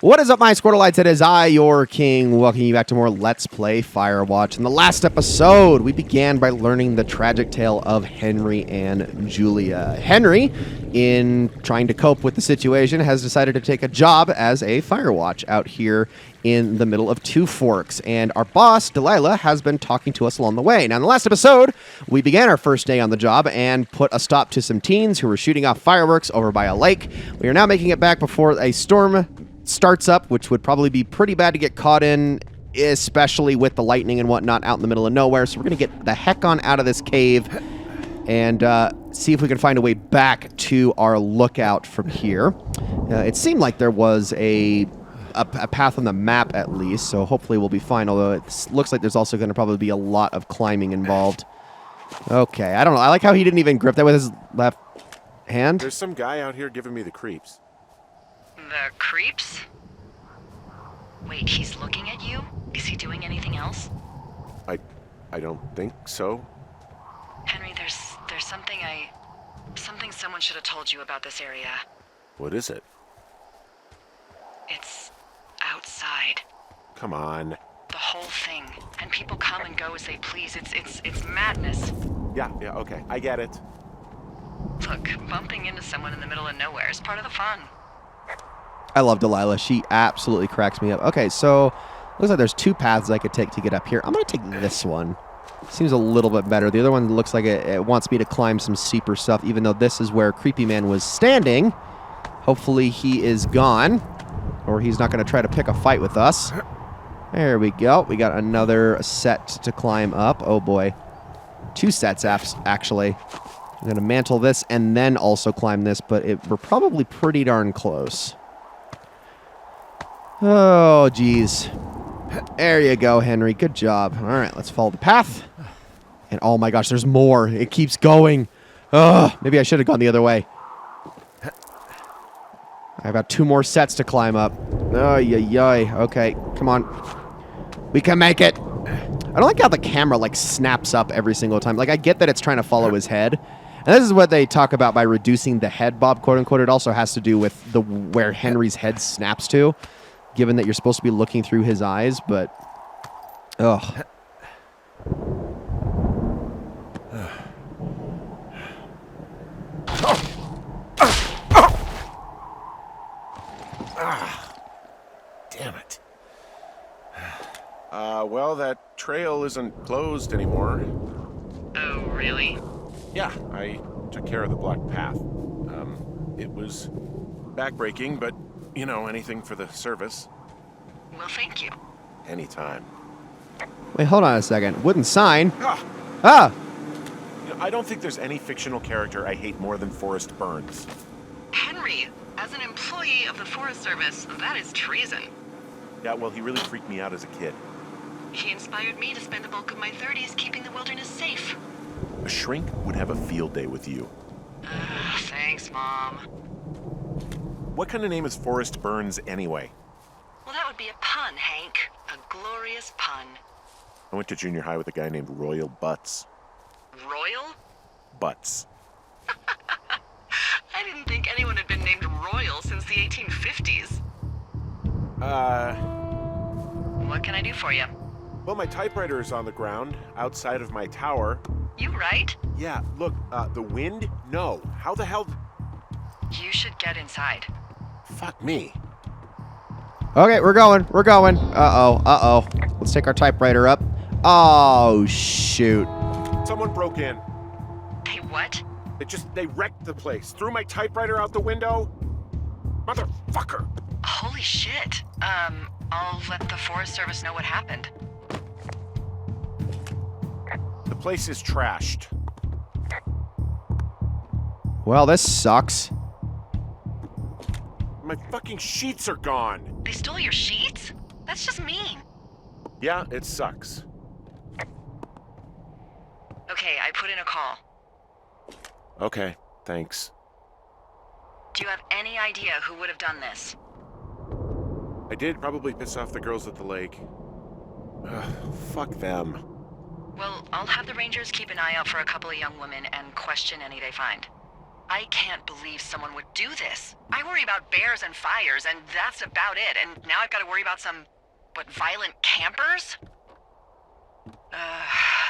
What is up, my Squirtleites? It is I, your king, welcoming you back to more Let's Play Firewatch. In the last episode, we began by learning the tragic tale of Henry and Julia. Henry, in trying to cope with the situation, has decided to take a job as a Firewatch out here in the middle of Two Forks. And our boss, Delilah, has been talking to us along the way. Now, in the last episode, we began our first day on the job and put a stop to some teens who were shooting off fireworks over by a lake. We are now making it back before a storm starts up, which would probably be pretty bad to get caught in, especially with the lightning and whatnot out in the middle of nowhere. So we're going to get the heck on out of this cave and see if we can find a way back to our lookout from here. It seemed like there was a path on the map at least, so hopefully we'll be fine, although it looks like there's also going to probably be a lot of climbing involved. Okay, I don't know. I like how he didn't even grip that with his left hand. There's some guy out here giving me the creeps. The creeps? Wait, he's looking at you? Is he doing anything else? I don't think so. Henry, there's something someone should have told you about this area. What is it? It's outside. Come on. The whole thing. And people come and go as they please. It's madness. Yeah, okay. I get it. Look, bumping into someone in the middle of nowhere is part of the fun. I love Delilah. She absolutely cracks me up. Okay, so looks like there's two paths I could take to get up here. I'm going to take this one. Seems a little bit better. The other one looks like it wants me to climb some steeper stuff, even though this is where Creepy Man was standing. Hopefully he is gone, or he's not going to try to pick a fight with us. There we go. We got another set to climb up. Oh, boy. Two sets, actually. I'm going to mantle this and then also climb this, but we're probably pretty darn close. Oh, geez. There you go, Henry. Good job. All right, let's follow the path. And oh my gosh, there's more. It keeps going. Ugh, maybe I should have gone the other way. I have about two more sets to climb up. Oh, yeah. Okay, come on. We can make it. I don't like how the camera, like, snaps up every single time. Like, I get that it's trying to follow his head. And this is what they talk about by reducing the head bob, quote-unquote. It also has to do with where Henry's head snaps to, given that you're supposed to be looking through his eyes, but... Ugh. Damn it. Well, that trail isn't closed anymore. Oh, really? Yeah, I took care of the blocked path. It was backbreaking, but, you know, anything for the service. Well, thank you. Anytime. Wait, hold on a second. Wooden sign? Ah! Ah! You know, I don't think there's any fictional character I hate more than Forrest Burns. Henry, as an employee of the Forest Service, that is treason. Yeah, well, he really freaked me out as a kid. He inspired me to spend the bulk of my 30s keeping the wilderness safe. A shrink would have a field day with you. Thanks, Mom. What kind of name is Forrest Burns anyway? Well, that would be a pun, Hank. A glorious pun. I went to junior high with a guy named Royal Butts. Royal? Butts. I didn't think anyone had been named Royal since the 1850s. What can I do for you? Well, my typewriter is on the ground, outside of my tower. You right? Yeah, look, the wind? No. How the hell... You should get inside. Fuck me. Okay, we're going. Uh-oh. Let's take our typewriter up. Oh, shoot. Someone broke in. Hey, what? They wrecked the place. Threw my typewriter out the window. Motherfucker. Holy shit. I'll let the Forest Service know what happened. The place is trashed. Well, this sucks. My fucking sheets are gone. They stole your sheets? That's just mean. Yeah, it sucks. Okay, I put in a call. Okay, thanks. Do you have any idea who would have done this? I did probably piss off the girls at the lake. Fuck them. Well, I'll have the Rangers keep an eye out for a couple of young women and question any they find. I can't believe someone would do this. I worry about bears and fires, and that's about it. And now I've got to worry about some, violent campers?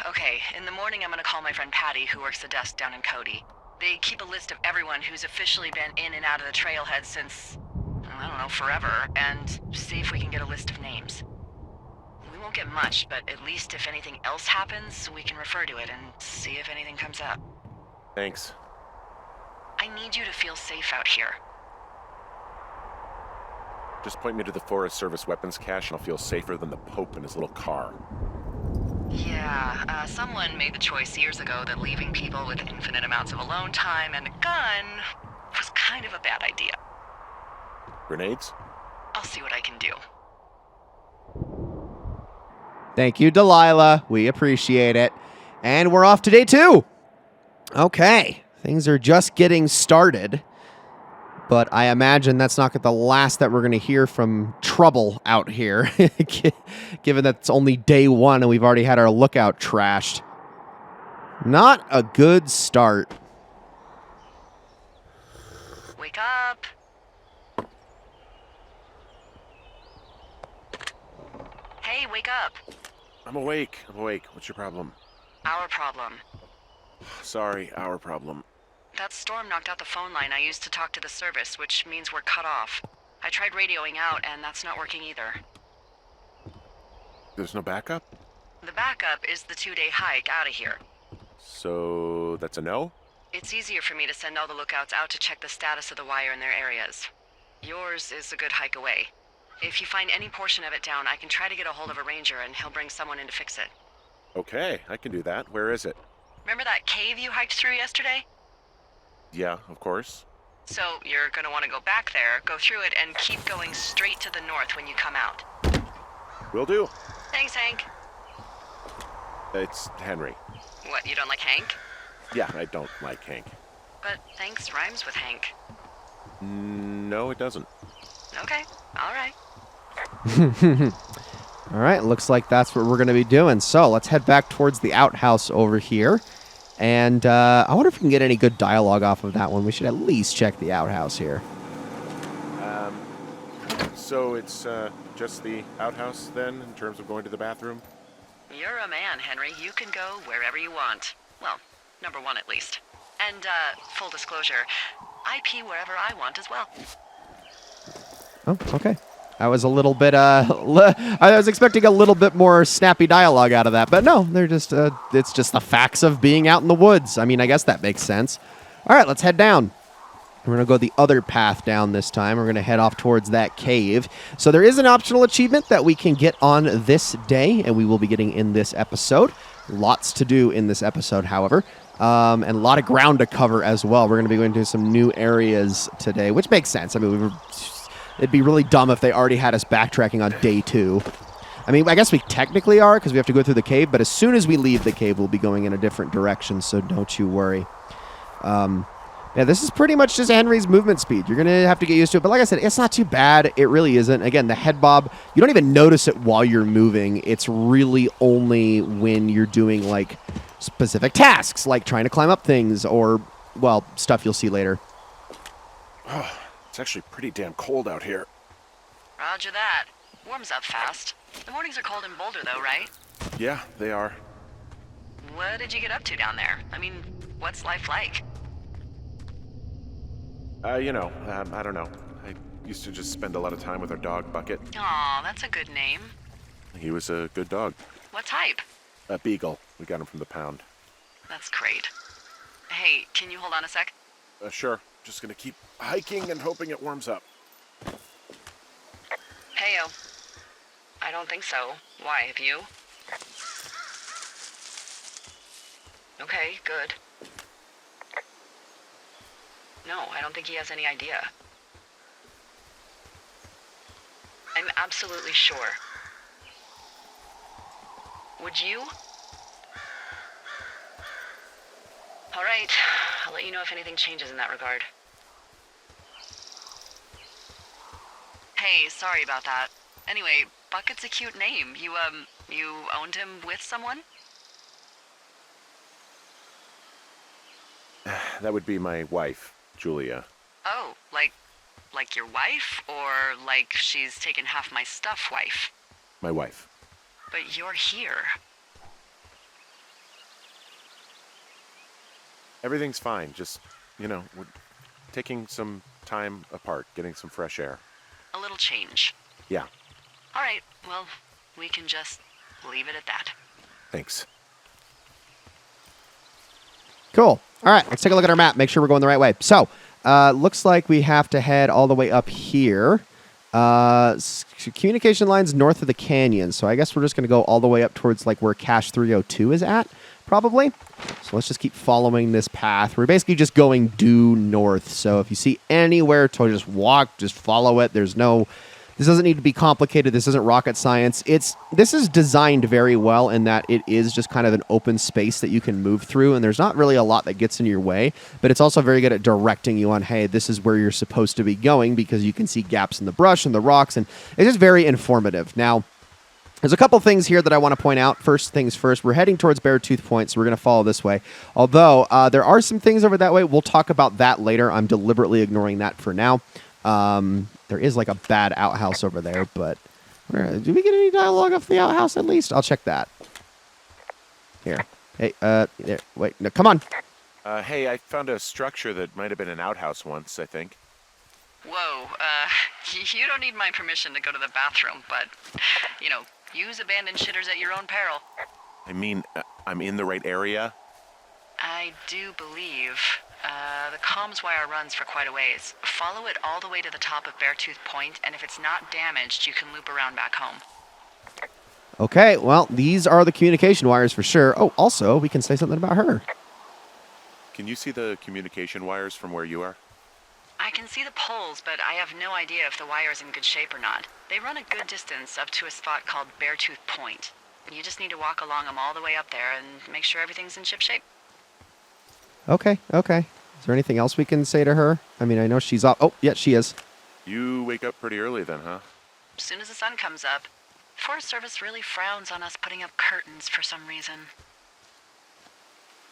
Okay, in the morning I'm gonna call my friend Patty, who works the desk down in Cody. They keep a list of everyone who's officially been in and out of the trailhead since, I don't know, forever, and see if we can get a list of names. We won't get much, but at least if anything else happens, we can refer to it and see if anything comes up. Thanks. I need you to feel safe out here. Just point me to the Forest Service weapons cache and I'll feel safer than the Pope in his little car. Yeah, someone made the choice years ago that leaving people with infinite amounts of alone time and a gun was kind of a bad idea. Grenades? I'll see what I can do. Thank you, Delilah. We appreciate it. And we're off to day 2. Okay. Things are just getting started. But I imagine that's not the last that we're going to hear from Trouble out here, given that it's only day 1 and we've already had our lookout trashed. Not a good start. Wake up. Hey, wake up. I'm awake. What's your problem? Our problem. Sorry, our problem. That storm knocked out the phone line I used to talk to the service, which means we're cut off. I tried radioing out, and that's not working either. There's no backup? The backup is the 2-day hike out of here. So that's a no? It's easier for me to send all the lookouts out to check the status of the wire in their areas. Yours is a good hike away. If you find any portion of it down, I can try to get a hold of a ranger, and he'll bring someone in to fix it. Okay, I can do that. Where is it? Remember that cave you hiked through yesterday? Yeah, of course. So you're gonna want to go back there, go through it, and keep going straight to the north when you come out. Will do. Thanks, Hank. It's Henry. What, you don't like Hank? Yeah, I don't like Hank. But thanks rhymes with Hank. No, it doesn't. Okay, all right. All right, looks like that's what we're going to be doing. So let's head back towards the outhouse over here. And I wonder if we can get any good dialogue off of that one. We should at least check the outhouse here. So it's just the outhouse then, in terms of going to the bathroom? You're a man, Henry. You can go wherever you want. Well, number 1 at least. And, full disclosure, I pee wherever I want as well. Oh, okay. I was a little bit, I was expecting a little bit more snappy dialogue out of that, but no, they're just, it's just the facts of being out in the woods. I mean, I guess that makes sense. All right, let's head down. We're going to go the other path down this time. We're going to head off towards that cave. So there is an optional achievement that we can get on this day, and we will be getting in this episode. Lots to do in this episode, however, and a lot of ground to cover as well. We're going to be going to some new areas today, which makes sense. I mean, it'd be really dumb if they already had us backtracking on day 2. I mean, I guess we technically are because we have to go through the cave, but as soon as we leave the cave, we'll be going in a different direction, so don't you worry. Yeah, this is pretty much just Henry's movement speed. You're going to have to get used to it, but like I said, it's not too bad. It really isn't. Again, the head bob, you don't even notice it while you're moving. It's really only when you're doing, like, specific tasks, like trying to climb up things or, well, stuff you'll see later. Oh, it's actually pretty damn cold out here. Roger that. Warms up fast. The mornings are cold in Boulder, though, right? Yeah, they are. What did you get up to down there? I mean, what's life like? I don't know. I used to just spend a lot of time with our dog, Bucket. Aw, that's a good name. He was a good dog. What type? A beagle. We got him from the pound. That's great. Hey, can you hold on a sec? Sure. Just gonna keep hiking and hoping it warms up. Heyo. I don't think so. Why, have you? Okay, good. No, I don't think he has any idea. I'm absolutely sure. Would you? All right, I'll let you know if anything changes in that regard. Hey, sorry about that. Anyway, Bucket's a cute name. You owned him with someone? That would be my wife, Julia. Oh, like your wife? Or like she's taken half my stuff wife? My wife. But you're here. Everything's fine. Just, we're taking some time apart, getting some fresh air. A little change. Yeah, All right, well, we can just leave it at that. thanks. Cool. All right, let's take a look at our map. Make sure we're going the right way. So, looks like we have to head all the way up here. Communication lines north of the canyon. So I guess we're just going to go all the way up towards like where Cache 302 is at, probably. So let's just keep following this path. We're basically just going due north. So if you see anywhere to just walk, just follow it. This doesn't need to be complicated. This isn't rocket science. This is designed very well in that it is just kind of an open space that you can move through, and there's not really a lot that gets in your way, but it's also very good at directing you on, hey, this is where you're supposed to be going, because you can see gaps in the brush and the rocks, and it's just very informative. Now, there's a couple things here that I want to point out. First things first, we're heading towards Beartooth Point, so we're going to follow this way. Although, there are some things over that way. We'll talk about that later. I'm deliberately ignoring that for now. There is like a bad outhouse over there, but do we get any dialogue off the outhouse at least? I'll check that. Here. Hey, there. Wait, no, come on. Hey, I found a structure that might have been an outhouse once, I think. Whoa, you don't need my permission to go to the bathroom, but, use abandoned shitters at your own peril. I mean, I'm in the right area? I do believe. The comms wire runs for quite a ways. Follow it all the way to the top of Beartooth Point, and if it's not damaged, you can loop around back home. Okay, well, these are the communication wires for sure. Oh, also, we can say something about her. Can you see the communication wires from where you are? I can see the poles, but I have no idea if the wire's in good shape or not. They run a good distance up to a spot called Beartooth Point. You just need to walk along them all the way up there and make sure everything's in ship shape. Okay. Is there anything else we can say to her? I mean, I know she's up. Oh, yeah, she is. You wake up pretty early then, huh? As soon as the sun comes up, Forest Service really frowns on us putting up curtains for some reason.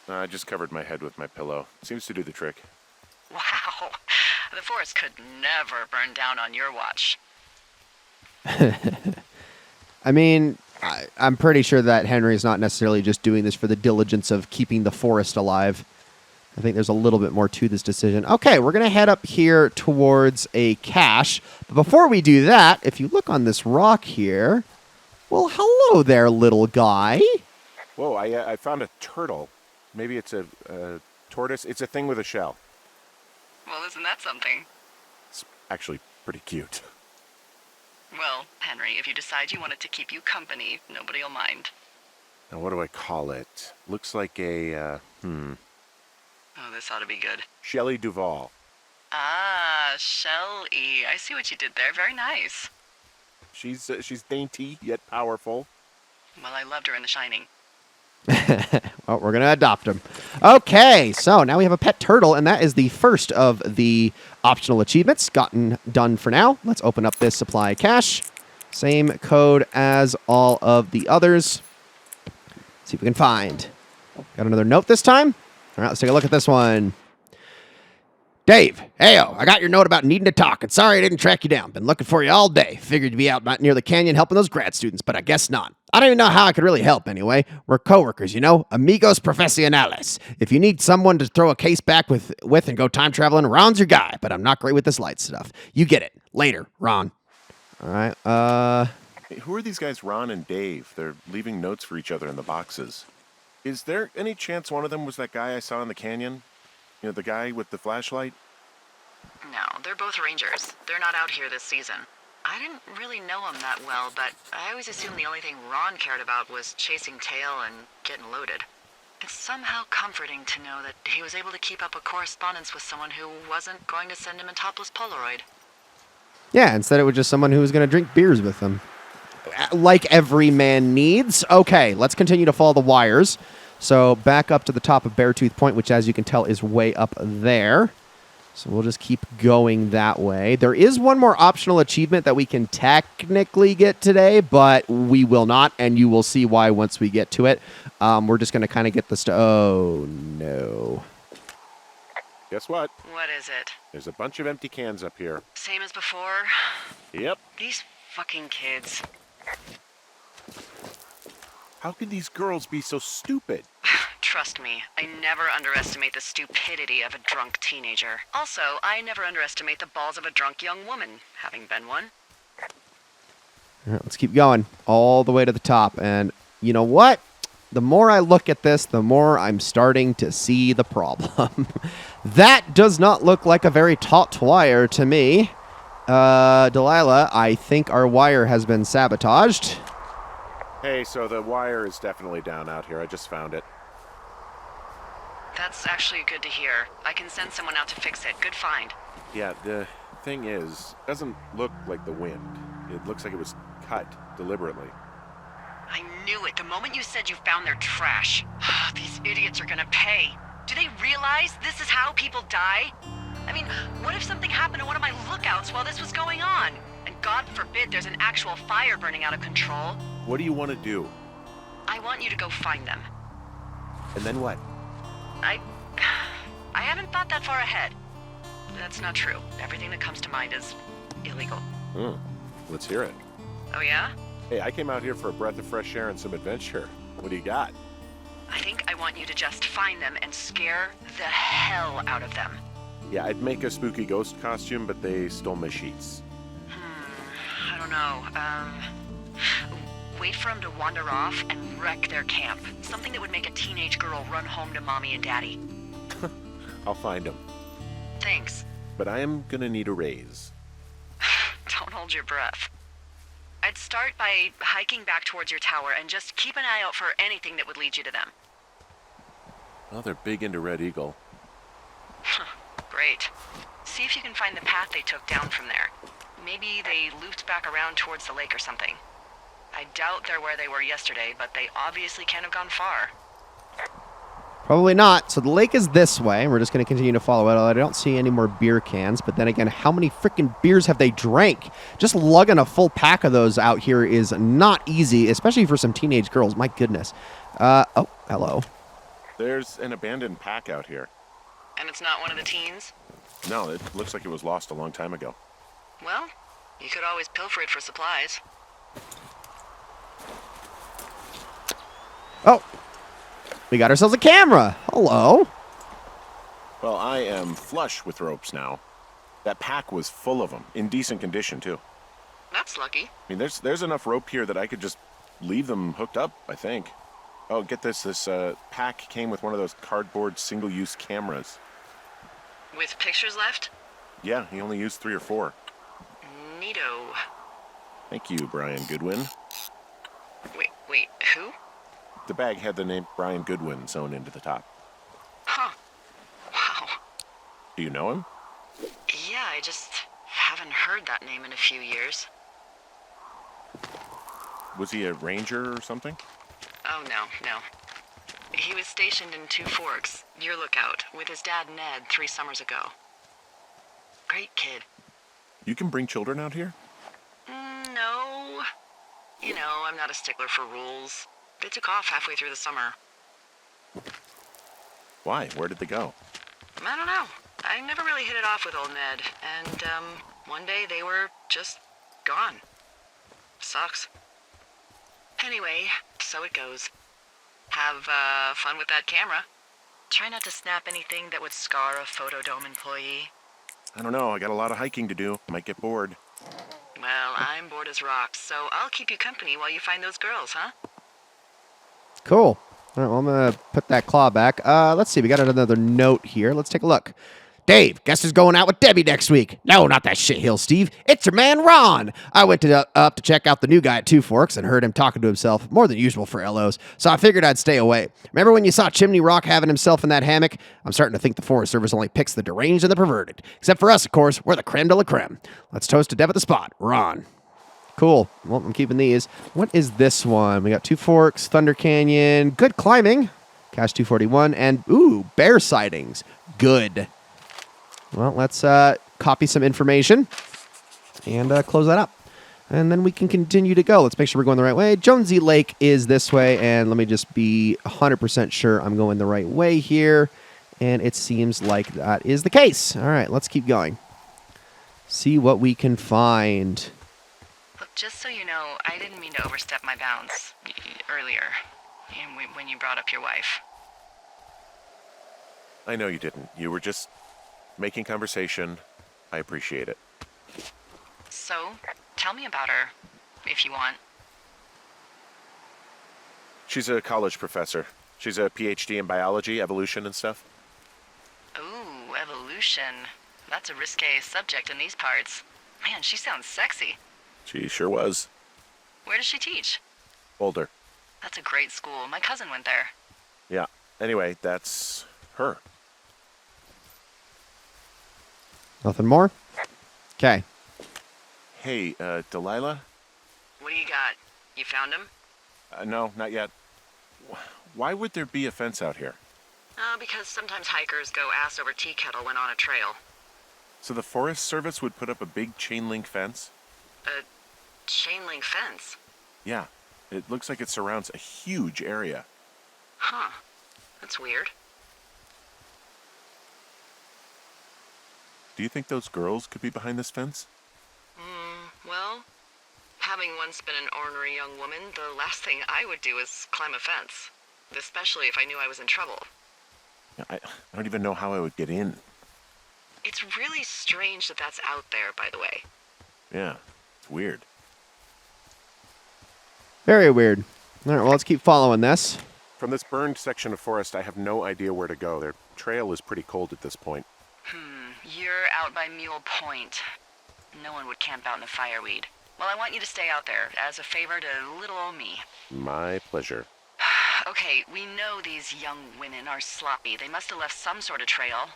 I just covered my head with my pillow. Seems to do the trick. Wow, the forest could never burn down on your watch. I mean, I'm pretty sure that Henry's not necessarily just doing this for the diligence of keeping the forest alive. I think there's a little bit more to this decision. Okay, we're going to head up here towards a cache. But before we do that, if you look on this rock here, well, hello there, little guy. Whoa, I found a turtle. Maybe it's a tortoise. It's a thing with a shell. Well, isn't that something? It's actually pretty cute. Well, Henry, if you decide you want it to keep you company, nobody'll mind. Now, what do I call it? Looks like a, Oh, this ought to be good. Shelley Duvall. Ah, Shelley. I see what you did there. Very nice. She's dainty, yet powerful. Well, I loved her in The Shining. Well, we're going to adopt him. Okay, so now we have a pet turtle, and that is the first of the optional achievements done for now. Let's open up this supply cache. Same code as all of the others. See if we can find. Got another note this time. All right, let's take a look at this one. Dave, heyo, I got your note about needing to talk, and sorry I didn't track you down. Been looking for you all day. Figured you'd be out near the canyon helping those grad students, but I guess not. I don't even know how I could really help anyway. We're coworkers, amigos profesionales. If you need someone to throw a case back with and go time traveling, Ron's your guy, but I'm not great with this light stuff. You get it. Later, Ron. All right, Hey, who are these guys, Ron and Dave? They're leaving notes for each other in the boxes. Is there any chance one of them was that guy I saw in the canyon? The guy with the flashlight? No, they're both rangers. They're not out here this season. I didn't really know him that well, but I always assumed the only thing Ron cared about was chasing tail and getting loaded. It's somehow comforting to know that he was able to keep up a correspondence with someone who wasn't going to send him a topless Polaroid. yeah, instead it was just someone who was going to drink beers with them. Like every man needs. Okay, let's continue to follow the wires. So back up to the top of Beartooth Point, which as you can tell is way up there. So we'll just keep going that way. There is one more optional achievement that we can technically get today, but we will not, and you will see why once we get to it. We're just going to kind of get this to... Oh, no. Guess what? What is it? There's a bunch of empty cans up here. Same as before? Yep. These fucking kids. How could these girls be so stupid? Trust me, I never underestimate the stupidity of a drunk teenager. Also, I never underestimate the balls of a drunk young woman, having been one. All right, let's keep going all the way to the top. And you know what? The more I look at this, the more I'm starting to see the problem. That does not look like a very taut wire to me. Delilah, I think our wire has been sabotaged. Hey, so the wire is definitely down out here. I just found it. That's actually good to hear. I can send someone out to fix it. Good find. Yeah, the thing is, it doesn't look like the wind. It looks like it was cut deliberately. I knew it the moment you said you found their trash. These idiots are gonna pay. Do they realize this is how people die? I mean, what if something happened to one of my lookouts while this was going on? And God forbid there's an actual fire burning out of control. What do you want to do? I want you to go find them. And then what? I haven't thought that far ahead. That's not true. Everything that comes to mind is illegal. Let's hear it. Oh yeah? Hey, I came out here for a breath of fresh air and some adventure. What do you got? I think I want you to just find them and scare the hell out of them. Yeah, I'd make a spooky ghost costume, but they stole my sheets. I don't know. Wait for them to wander off and wreck their camp. Something that would make a teenage girl run home to mommy and daddy. I'll find them. Thanks. But I am gonna need a raise. Don't hold your breath. I'd start by hiking back towards your tower and just keep an eye out for anything that would lead you to them. Well, they're big into Red Eagle. Great. See if you can find the path they took down from there. Maybe they looped back around towards the lake or something. I doubt they're where they were yesterday, but they obviously can't have gone far. Probably not. So the lake is this way, and we're just going to continue to follow it. I don't see any more beer cans, but then again, how many freaking beers have they drank? Just lugging a full pack of those out here is not easy, especially for some teenage girls. My goodness. Oh, hello. There's an abandoned pack out here. And it's not one of the teens? No, it looks like it was lost a long time ago. Well, you could always pilfer it for supplies. Oh, we got ourselves a camera. Hello. Well, I am flush with ropes now. That pack was full of them, in decent condition, too. That's lucky. I mean, there's enough rope here that I could just leave them hooked up, I think. Oh, get this. This pack came with one of those cardboard single-use cameras. With pictures left? Yeah, he only used 3 or 4. Neato. Thank you, Brian Goodwin. Wait, who? The bag had the name Brian Goodwin sewn into the top. Huh. Wow. Do you know him? Yeah, I just haven't heard that name in a few years. Was he a ranger or something? Oh, no. He was stationed in Two Forks, your lookout, with his dad Ned 3 summers ago. Great kid. You can bring children out here? No. You know, I'm not a stickler for rules. They took off halfway through the summer. Why? Where did they go? I don't know. I never really hit it off with old Ned, and, one day they were just gone. Sucks. Anyway, so it goes. Have, fun with that camera. Try not to snap anything that would scar a Photodome employee. I don't know. I got a lot of hiking to do. Might get bored. Well, I'm bored as rocks, so I'll keep you company while you find those girls, huh? Cool. All right, well, I'm going to put that claw back. Let's see. We got another note here. Let's take a look. Dave, guess who's going out with Debbie next week? No, not that shithill, Steve. It's your man, Ron. I went up to check out the new guy at Two Forks and heard him talking to himself, more than usual for LOs, so I figured I'd stay away. Remember when you saw Chimney Rock having himself in that hammock? I'm starting to think the Forest Service only picks the deranged and the perverted. Except for us, of course. We're the creme de la creme. Let's toast to Deb at the spot. Ron. Cool. Well, I'm keeping these. What is this one? We got Two Forks, Thunder Canyon, good climbing, Cache 241, and, ooh, bear sightings. Good. Well, let's copy some information and close that up. And then we can continue to go. Let's make sure we're going the right way. Jonesy Lake is this way, and let me just be 100% sure I'm going the right way here. And it seems like that is the case. All right, let's keep going. See what we can find. Look, just so you know, I didn't mean to overstep my bounds earlier when you brought up your wife. I know you didn't. You were just making conversation. I appreciate it. So, tell me about her, if you want. She's a college professor. She's a PhD in biology, evolution, and stuff. Ooh, evolution. That's a risque subject in these parts. Man, she sounds sexy. She sure was. Where does she teach? Boulder. That's a great school. My cousin went there. Yeah. Anyway, that's her. Nothing more? Okay. Hey, Delilah? What do you got? You found him? No, not yet. Why would there be a fence out here? Because sometimes hikers go ass over tea kettle when on a trail. So the Forest Service would put up a big chain link fence? A chain link fence? Yeah. It looks like it surrounds a huge area. Huh. That's weird. Do you think those girls could be behind this fence? Well, having once been an ornery young woman, the last thing I would do is climb a fence. Especially if I knew I was in trouble. I don't even know how I would get in. It's really strange that that's out there, by the way. Yeah, it's weird. Very weird. All right, well, let's keep following this. From this burned section of forest, I have no idea where to go. Their trail is pretty cold at this point. You're out by Mule Point. No one would camp out in the fireweed. Well, I want you to stay out there, as a favor to little old me. My pleasure. Okay, we know these young women are sloppy. They must have left some sort of trail.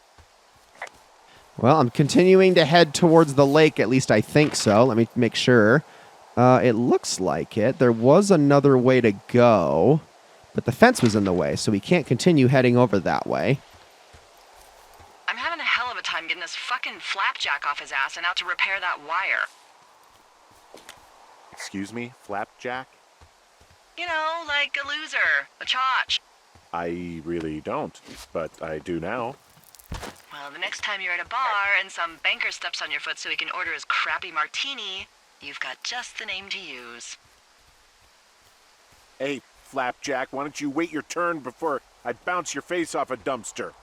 Well, I'm continuing to head towards the lake, at least I think so. Let me make sure. It looks like it. There was another way to go, but the fence was in the way, so we can't continue heading over that way. I'm having a hell of a time getting this fucking flapjack off his ass and out to repair that wire. Excuse me, Flapjack? You know, like a loser, a chotch. I really don't, but I do now. Well, the next time you're at a bar and some banker steps on your foot so he can order his crappy martini, you've got just the name to use. Hey, Flapjack, why don't you wait your turn before I bounce your face off a dumpster?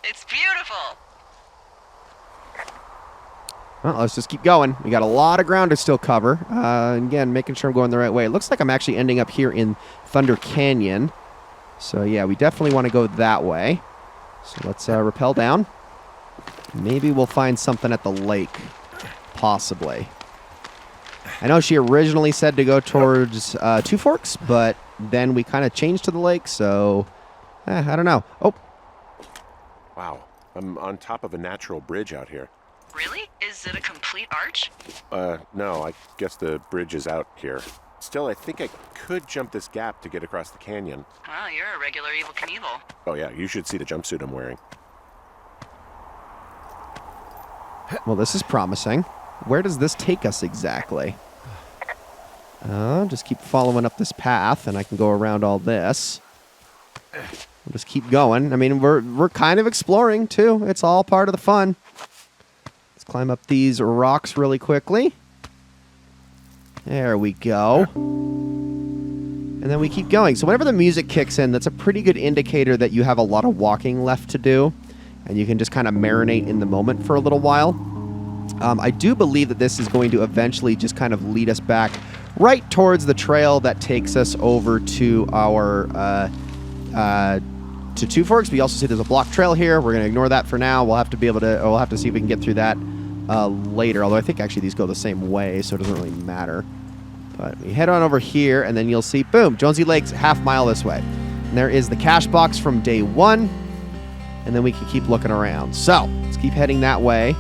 It's beautiful. Well, let's just keep going. We got a lot of ground to still cover. Again, making sure I'm going the right way. It looks like I'm actually ending up here in Thunder Canyon. So, yeah, we definitely want to go that way. So let's rappel down. Maybe we'll find something at the lake. Possibly. I know she originally said to go towards Two Forks, but then we kind of changed to the lake, so I don't know. Oh. Wow, I'm on top of a natural bridge out here. Really? Is it a complete arch? No, I guess the bridge is out here. Still, I think I could jump this gap to get across the canyon. Well, you're a regular Evel Knievel. Oh yeah, you should see the jumpsuit I'm wearing. Well, this is promising. Where does this take us exactly? Just keep following up this path, and I can go around all this. We'll just keep going. I mean, we're kind of exploring, too. It's all part of the fun. Let's climb up these rocks really quickly. There we go. And then we keep going. So whenever the music kicks in, that's a pretty good indicator that you have a lot of walking left to do. And you can just kind of marinate in the moment for a little while. I do believe that this is going to eventually just kind of lead us back right towards the trail that takes us over to our to Two Forks. We also see there's a block trail here. We're going to ignore that for now. We'll have to see if we can get through that later. Although I think actually these go the same way, so it doesn't really matter. But we head on over here, and then you'll see, boom, Jonesy Lake's half mile this way. And there is the cash box from day one, and then we can keep looking around. So let's keep heading that way.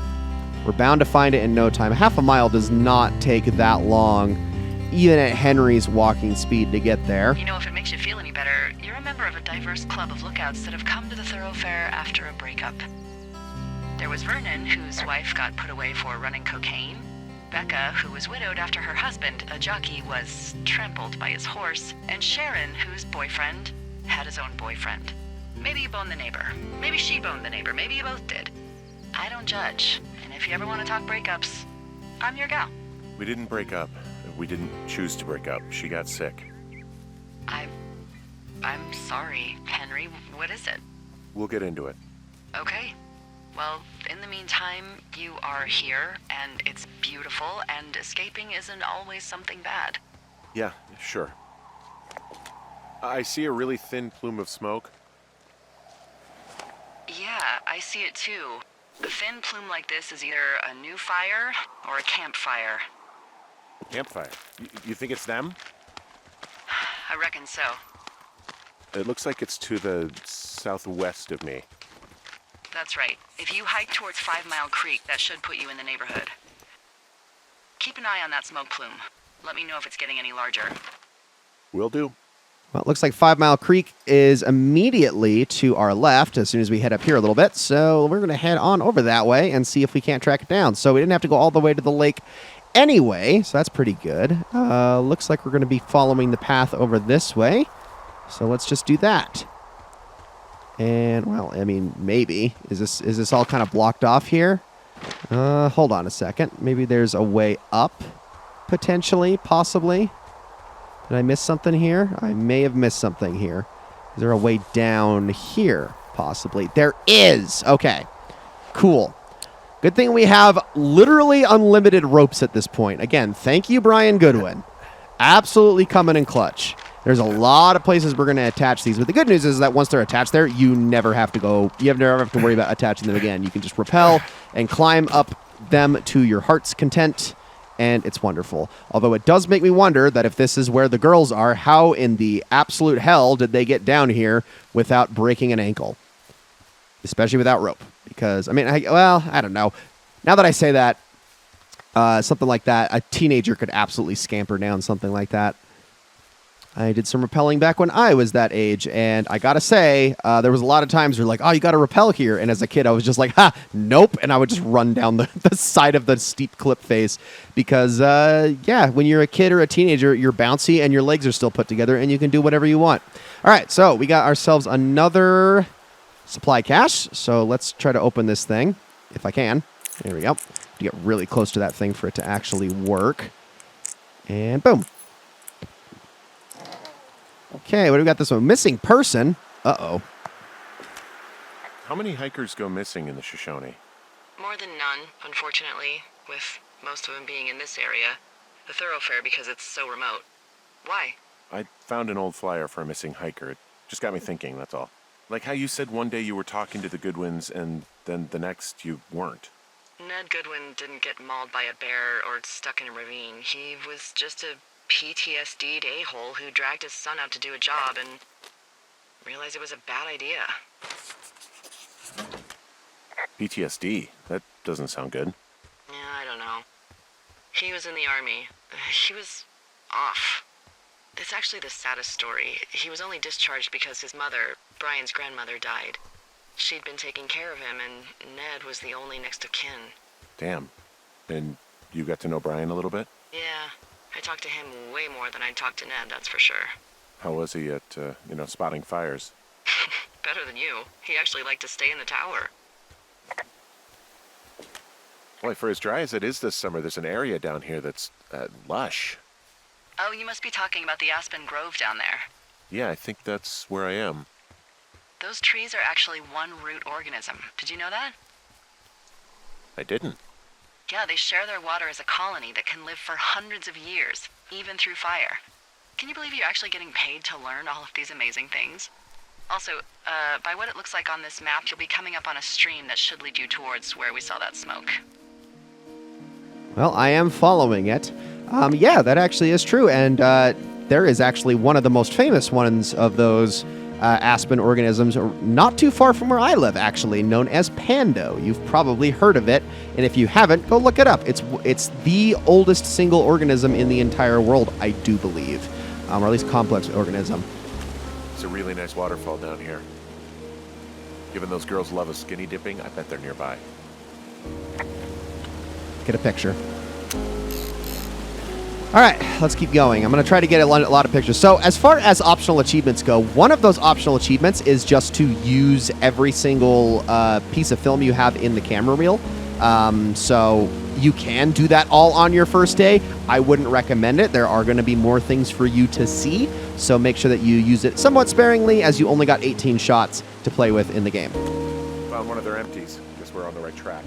We're bound to find it in no time. Half a mile does not take that long, even at Henry's walking speed, to get there. You know, if it makes you feel any better, you're a member of a diverse club of lookouts that have come to the thoroughfare after a breakup. There was Vernon, whose wife got put away for running cocaine. Becca, who was widowed after her husband, a jockey, was trampled by his horse. And Sharon, whose boyfriend had his own boyfriend. Maybe you boned the neighbor. Maybe she boned the neighbor. Maybe you both did. I don't judge. And if you ever want to talk breakups, I'm your gal. We didn't break up. We didn't choose to break up. She got sick. I'm sorry, Henry. What is it? We'll get into it. Okay. Well, in the meantime, you are here, and it's beautiful, and escaping isn't always something bad. Yeah, sure. I see a really thin plume of smoke. Yeah, I see it too. A thin plume like this is either a new fire or a campfire. Campfire. You think it's them? I reckon so. It looks like it's to the southwest of me. That's right. If you hike towards 5 Mile Creek, that should put you in the neighborhood. Keep an eye on that smoke plume. Let me know if it's getting any larger. Will do. Well, it looks like 5 Mile Creek is immediately to our left as soon as we head up here a little bit. So we're going to head on over that way and see if we can't track it down. So we didn't have to go all the way to the lake anyway, so that's pretty good. Looks like we're going to be following the path over this way. So let's just do that. And, well, I mean, maybe. Is this all kind of blocked off here? Hold on a second. Maybe there's a way up, potentially, possibly. Did I miss something here? I may have missed something here. Is there a way down here, possibly? There is! Okay. Cool. Good thing we have literally unlimited ropes at this point. Again, thank you, Brian Goodwin. Absolutely coming in clutch. There's a lot of places we're going to attach these, but the good news is that once they're attached there, you never have to worry about attaching them again. You can just rappel and climb up them to your heart's content, and it's wonderful. Although it does make me wonder that if this is where the girls are, how in the absolute hell did they get down here without breaking an ankle? Especially without rope. Because, I mean, I don't know. Now that I say that, something like that, a teenager could absolutely scamper down something like that. I did some rappelling back when I was that age, and I gotta say, there was a lot of times where like, oh, you gotta rappel here, and as a kid, I was just like, ha, nope, and I would just run down the side of the steep cliff face, because, yeah, when you're a kid or a teenager, you're bouncy, and your legs are still put together, and you can do whatever you want. All right, so we got ourselves another supply cache, so let's try to open this thing, if I can. There we go. To get really close to that thing for it to actually work. And boom. Okay, what do we got this one? Missing person. Uh-oh. How many hikers go missing in the Shoshone? More than none, unfortunately, with most of them being in this area. The thoroughfare because it's so remote. Why? I found an old flyer for a missing hiker. It just got me thinking, that's all. Like how you said one day you were talking to the Goodwins and then the next you weren't. Ned Goodwin didn't get mauled by a bear or stuck in a ravine. He was just a PTSD'd a-hole who dragged his son out to do a job and realized it was a bad idea. PTSD? That doesn't sound good. Yeah, I don't know. He was in the army. He was off. It's actually the saddest story. He was only discharged because his mother, Brian's grandmother, died. She'd been taking care of him, and Ned was the only next of kin. Damn. And you got to know Brian a little bit? Yeah. I talked to him way more than I'd talked to Ned, that's for sure. How was he at, spotting fires? Better than you. He actually liked to stay in the tower. Boy, for as dry as it is this summer, there's an area down here that's lush. Oh, you must be talking about the Aspen Grove down there. Yeah, I think that's where I am. Those trees are actually one root organism. Did you know that? I didn't. Yeah, they share their water as a colony that can live for hundreds of years, even through fire. Can you believe you're actually getting paid to learn all of these amazing things? Also, by what it looks like on this map, you'll be coming up on a stream that should lead you towards where we saw that smoke. Well, I am following it. Yeah, that actually is true. And there is actually one of the most famous ones of those aspen organisms, not too far from where I live, actually, known as Pando. You've probably heard of it, and if you haven't, go look it up. It's the oldest single organism in the entire world, I do believe, or at least complex organism. It's a really nice waterfall down here. Given those girls love a skinny dipping, I bet they're nearby. Get a picture. All right, let's keep going. I'm going to try to get a lot of pictures. So as far as optional achievements go, one of those optional achievements is just to use every single piece of film you have in the camera reel. So you can do that all on your first day. I wouldn't recommend it. There are going to be more things for you to see. So make sure that you use it somewhat sparingly, as you only got 18 shots to play with in the game. Found one of their empties. Guess we're on the right track.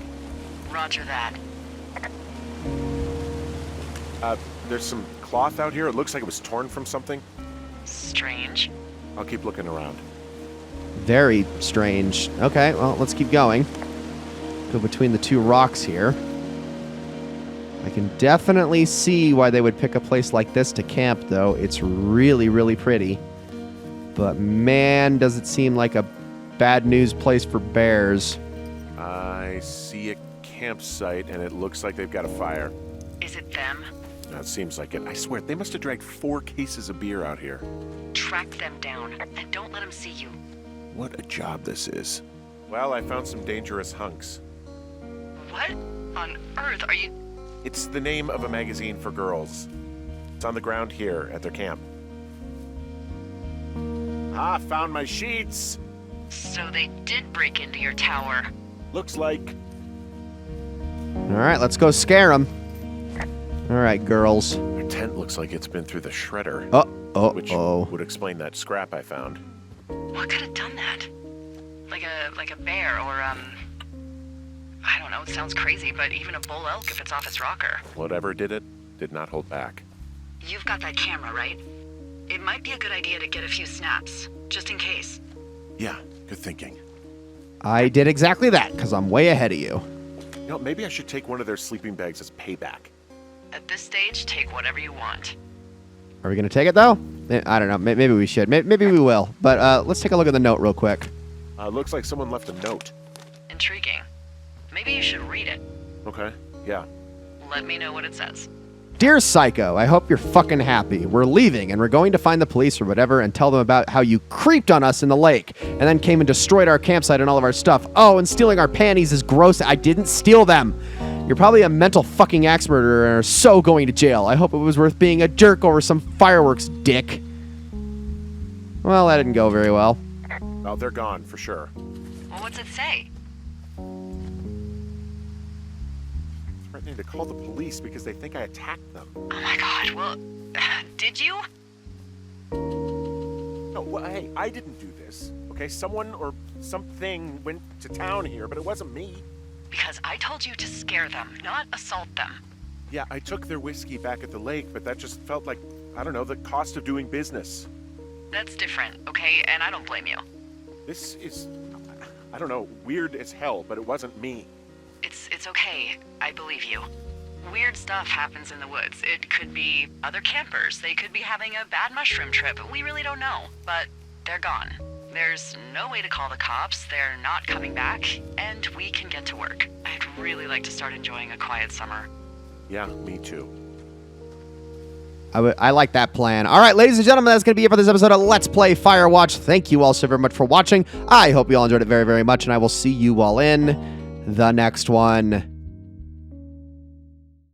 Roger that. There's some cloth out here. It looks like it was torn from something. Strange. I'll keep looking around. Very strange. Okay, well, let's keep going. Go between the two rocks here. I can definitely see why they would pick a place like this to camp, though. It's really, really pretty. But man, does it seem like a bad news place for bears. I see a campsite, and it looks like they've got a fire. Is it them? That seems like it. I swear, they must have dragged 4 cases of beer out here. Track them down, and don't let them see you. What a job this is. Well, I found some dangerous hunks. What on earth are you... It's the name of a magazine for girls. It's on the ground here at their camp. Ah, found my sheets! So they did break into your tower. Looks like... All right, let's go scare them. All right, girls. Their tent looks like it's been through the shredder. Which would explain that scrap I found. What could have done that? Like a bear or, I don't know, it sounds crazy, but even a bull elk if it's off its rocker. Whatever did it, did not hold back. You've got that camera, right? It might be a good idea to get a few snaps, just in case. Yeah, good thinking. I did exactly that, because I'm way ahead of you. You know, maybe I should take one of their sleeping bags as payback. At this stage, take whatever you want. Are we going to take it, though? I don't know. Maybe we should. Maybe we will. But let's take a look at the note real quick. Looks like someone left a note. Intriguing. Maybe you should read it. Okay, yeah. Let me know what it says. Dear Psycho, I hope you're fucking happy. We're leaving, and we're going to find the police or whatever and tell them about how you creeped on us in the lake and then came and destroyed our campsite and all of our stuff. Oh, and stealing our panties is gross. I didn't steal them. You're probably a mental fucking axe murderer and are so going to jail. I hope it was worth being a jerk over some fireworks, dick. Well, that didn't go very well. Oh, they're gone, for sure. Well, what's it say? Threatening to call the police because they think I attacked them. Oh my god, well, did you? No, well, hey, I didn't do this. Okay, someone or something went to town here, but it wasn't me. Because I told you to scare them, not assault them. Yeah, I took their whiskey back at the lake, but that just felt like, I don't know, the cost of doing business. That's different, okay? And I don't blame you. This is, I don't know, weird as hell, but it wasn't me. It's okay. I believe you. Weird stuff happens in the woods. It could be other campers. They could be having a bad mushroom trip. We really don't know. But they're gone. There's no way to call the cops. They're not coming back. And we can get to work. I'd really like to start enjoying a quiet summer. Yeah, me too. I like that plan. All right, ladies and gentlemen, that's going to be it for this episode of Let's Play Firewatch. Thank you all so very much for watching. I hope you all enjoyed it very, very much, and I will see you all in the next one.